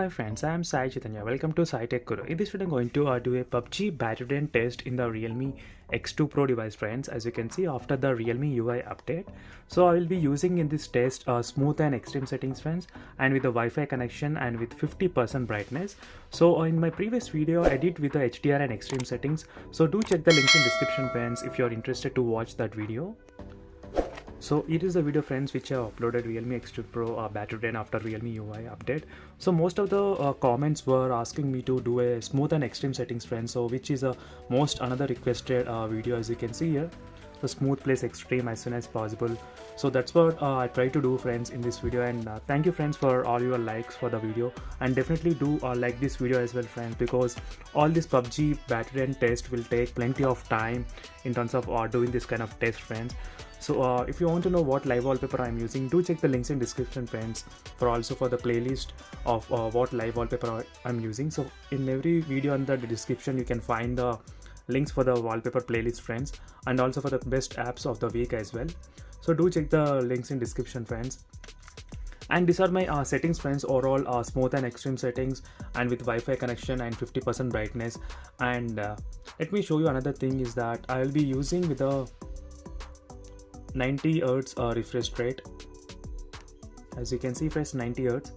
Hi friends, I am Sai Chaitanya. Welcome to Sai Tech Guru. In this video, I'm going to do a PUBG battery drain test in the Realme X2 Pro device, friends. As you can see, after the Realme UI update, so I will be using in this test smooth and extreme settings, friends, and with the Wi-Fi connection and with 50% brightness. So in my previous video, I did with the HDR and extreme settings. So do check the links in description, friends, if you are interested to watch that video. So it is the video, friends, which I uploaded Realme X8 Pro battery drain after Realme UI update. So most of the comments were asking me to do a smooth and extreme settings, friends. So which is a most another requested video, as you can see here. The smooth place extreme as soon as possible. So that's what I try to do, friends, in this video. And thank you, friends, for all your likes for the video. And definitely do like this video as well, friends, because all this PUBG battery drain test will take plenty of time in terms of doing this kind of test, friends. So if you want to know what live wallpaper I'm using, do check the links in description, friends, for also for the playlist of what live wallpaper I'm using. So in every video under the description you can find the links for the wallpaper playlist, friends, and also for the best apps of the week as well. So do check the links in description, friends. And these are my settings, friends, overall smooth and extreme settings and with Wi-Fi connection and 50% brightness. And let me show you another thing is that I will be using with a 90 Hz refresh rate. As you can see, friends, 90 Hz.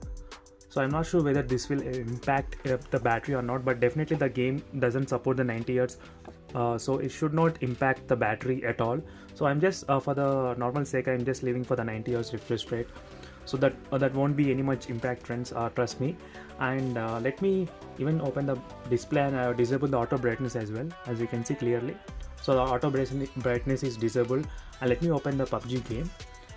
So I'm not sure whether this will impact the battery or not, but definitely the game doesn't support the 90 Hz, so it should not impact the battery at all. So I'm just for the normal sake, I'm just leaving for the 90 Hz refresh rate, so that that won't be any much impact, friends, trust me. And let me even open the display and disable the auto brightness as well, as you can see clearly. So the auto brightness is disabled, and let me open the PUBG game,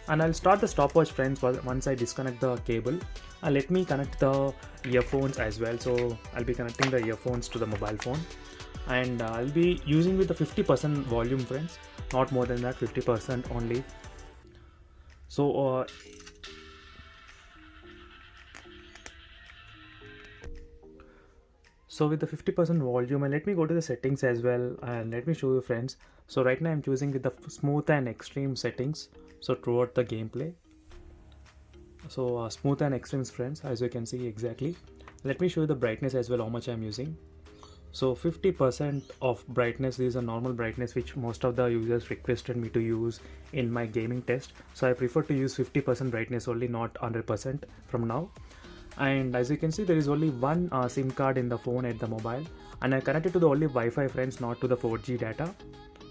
and I'll start the stopwatch, friends, once I disconnect the cable. And let me connect the earphones as well. So I'll be connecting the earphones to the mobile phone, and I'll be using with the 50% volume, friends, not more than that, 50% only. So so with the 50% volume, and let me go to the settings as well, and let me show you, friends. So right now I'm choosing with the smooth and extreme settings, so throughout the gameplay. So smooth and extreme, friends, as you can see exactly. Let me show you the brightness as well, how much I'm using. So 50% of brightness is a normal brightness which most of the users requested me to use in my gaming test. So I prefer to use 50% brightness only, not 100% from now. And as you can see, there is only one SIM card in the phone at the mobile, and I connected to the only Wi-Fi, friends, not to the 4G data.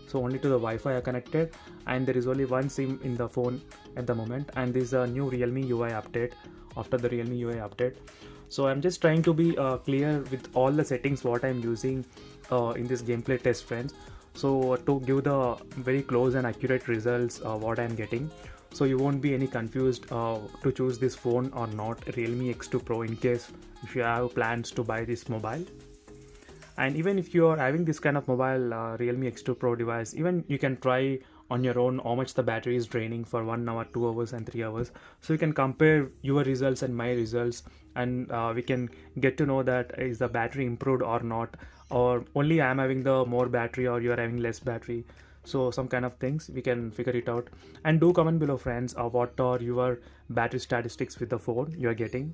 So only to the Wi-Fi I connected, and there is only one SIM in the phone at the moment. And this is a new Realme UI update after the Realme UI update. So I'm just trying to be clear with all the settings what I'm using in this gameplay test, friends. So to give the very close and accurate results what I'm getting, so you won't be any confused to choose this phone or not, Realme X2 Pro, in case if you have plans to buy this mobile. And even if you are having this kind of mobile Realme X2 Pro device, even you can try on your own how much the battery is draining for 1 hour, 2 hours and 3 hours. So you can compare your results and my results, and we can get to know that is the battery improved or not, or only I am having the more battery or you are having less battery. So some kind of things we can figure it out. And do comment below, friends, what are your battery statistics with the phone you are getting.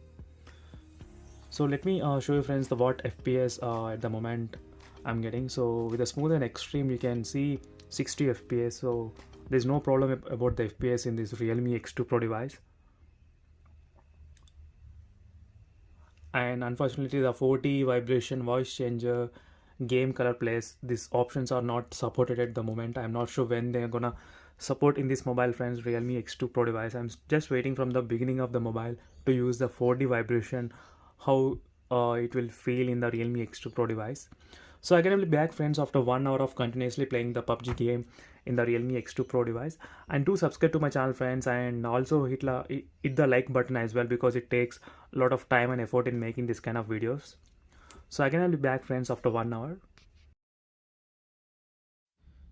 So let me show you, friends, the what FPS at the moment I'm getting. So with the smooth and extreme you can see 60 FPS. So there's no problem about the FPS in this Realme X2 Pro device. And unfortunately the 4T vibration, voice changer, game color plays, these options are not supported at the moment. I'm not sure when they're gonna support in this mobile, friends, Realme X2 Pro device. I'm just waiting from the beginning of the mobile to use the 4D vibration, how it will feel in the Realme X2 Pro device. So again, I will be back, friends, after 1 hour of continuously playing the PUBG game in the Realme X2 Pro device. And do subscribe to my channel, friends, and also hit the like button as well, because it takes a lot of time and effort in making this kind of videos. So again, I'll be back, friends, after 1 hour.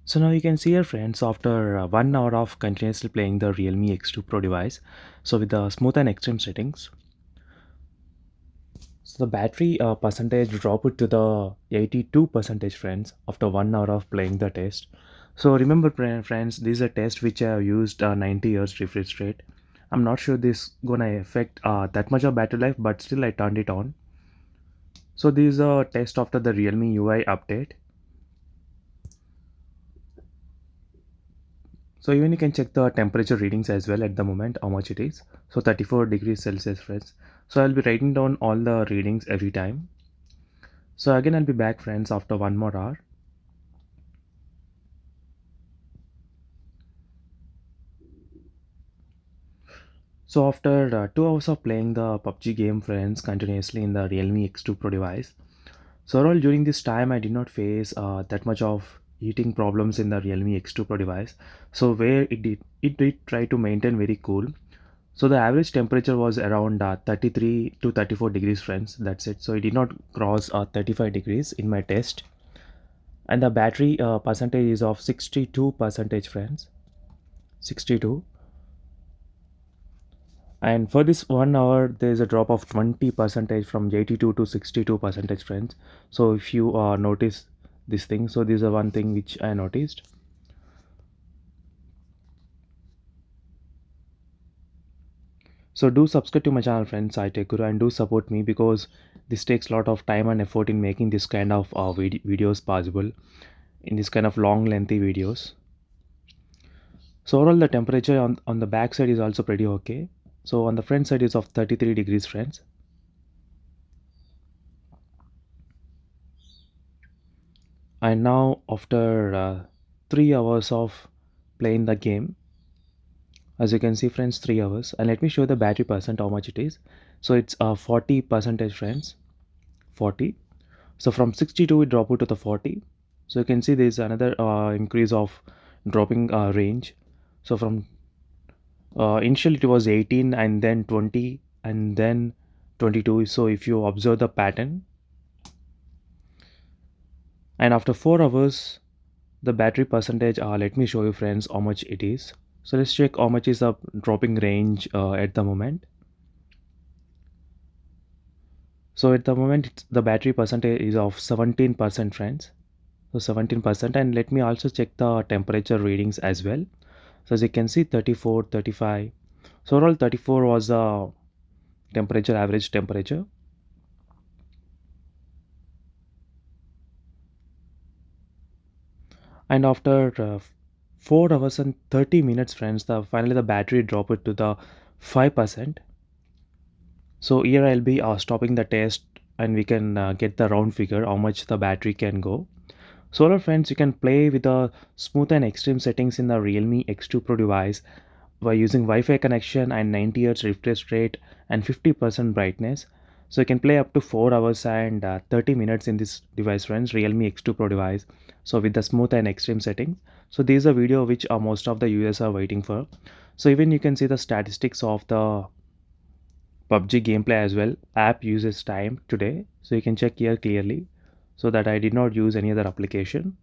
So now you can see here, friends, after 1 hour of continuously playing the Realme X2 Pro device, so with the smooth and extreme settings, so the battery percentage dropped to the 82%, friends, after 1 hour of playing the test. So remember, friends, this is a test which I have used 90 Hz refresh rate. I'm not sure this gonna affect that much of battery life, but still I turned it on. So this is a test after the Realme UI update. So even you can check the temperature readings as well at the moment, how much it is. So 34 degrees Celsius, friends. So I'll be writing down all the readings every time. So again, I'll be back, friends, after 1 more hour. So after 2 hours of playing the PUBG game, friends, continuously in the Realme X2 Pro device. So overall, during this time, I did not face that much of heating problems in the Realme X2 Pro device. So where it did try to maintain very cool. So the average temperature was around 33 to 34 degrees, friends. That's it. So it did not cross 35 degrees in my test. And the battery percentage is of 62 percentage, friends. 62. And for this 1 hour, there is a drop of 20 percentage from 82 to 62 percentage, friends. So if you notice this thing, so this is one thing which I noticed. So do subscribe to my channel, friends, iTechGuru, and do support me because this takes a lot of time and effort in making this kind of videos possible in this kind of long lengthy videos. So overall the temperature on the back side is also pretty okay. So on the front side is of 33 degrees, friends. And now after 3 hours of playing the game, as you can see, friends, 3 hours, and let me show the battery percent how much it is. So it's 40 percentage, friends. 40. So from 62 it dropped to the 40. So you can see there is another increase of dropping range. So from initially it was 18 and then 20 and then 22. So if you observe the pattern, and after 4 hours the battery percentage, let me show you, friends, how much it is. So let's check how much is the dropping range at the moment. So at the moment the battery percentage is of 17%, friends. So 17%, and let me also check the temperature readings as well. So as you can see, 34, 35. So overall 34 was the temperature, average temperature. And after 4 hours and 30 minutes, friends, finally the battery dropped to the 5%. So here I'll be stopping the test, and we can get the round figure how much the battery can go. So hello, friends, you can play with the smooth and extreme settings in the Realme X2 Pro device by using Wi-Fi connection and 90 Hz refresh rate and 50% brightness. So you can play up to 4 hours and 30 minutes in this device, friends, Realme X2 Pro device. So with the smooth and extreme settings. So this is a video which most of the users are waiting for. So even you can see the statistics of the PUBG gameplay as well. App uses time today. So you can check here clearly. So that I did not use any other application.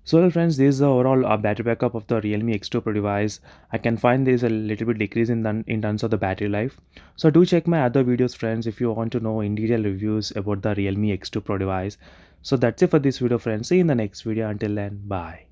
So well, friends, this is the overall battery backup of the Realme X2 Pro device. I can find there is a little bit decrease in terms of the battery life. So do check my other videos, friends, if you want to know in detail reviews about the Realme X2 Pro device. So that's it for this video, friends. See you in the next video. Until then, bye.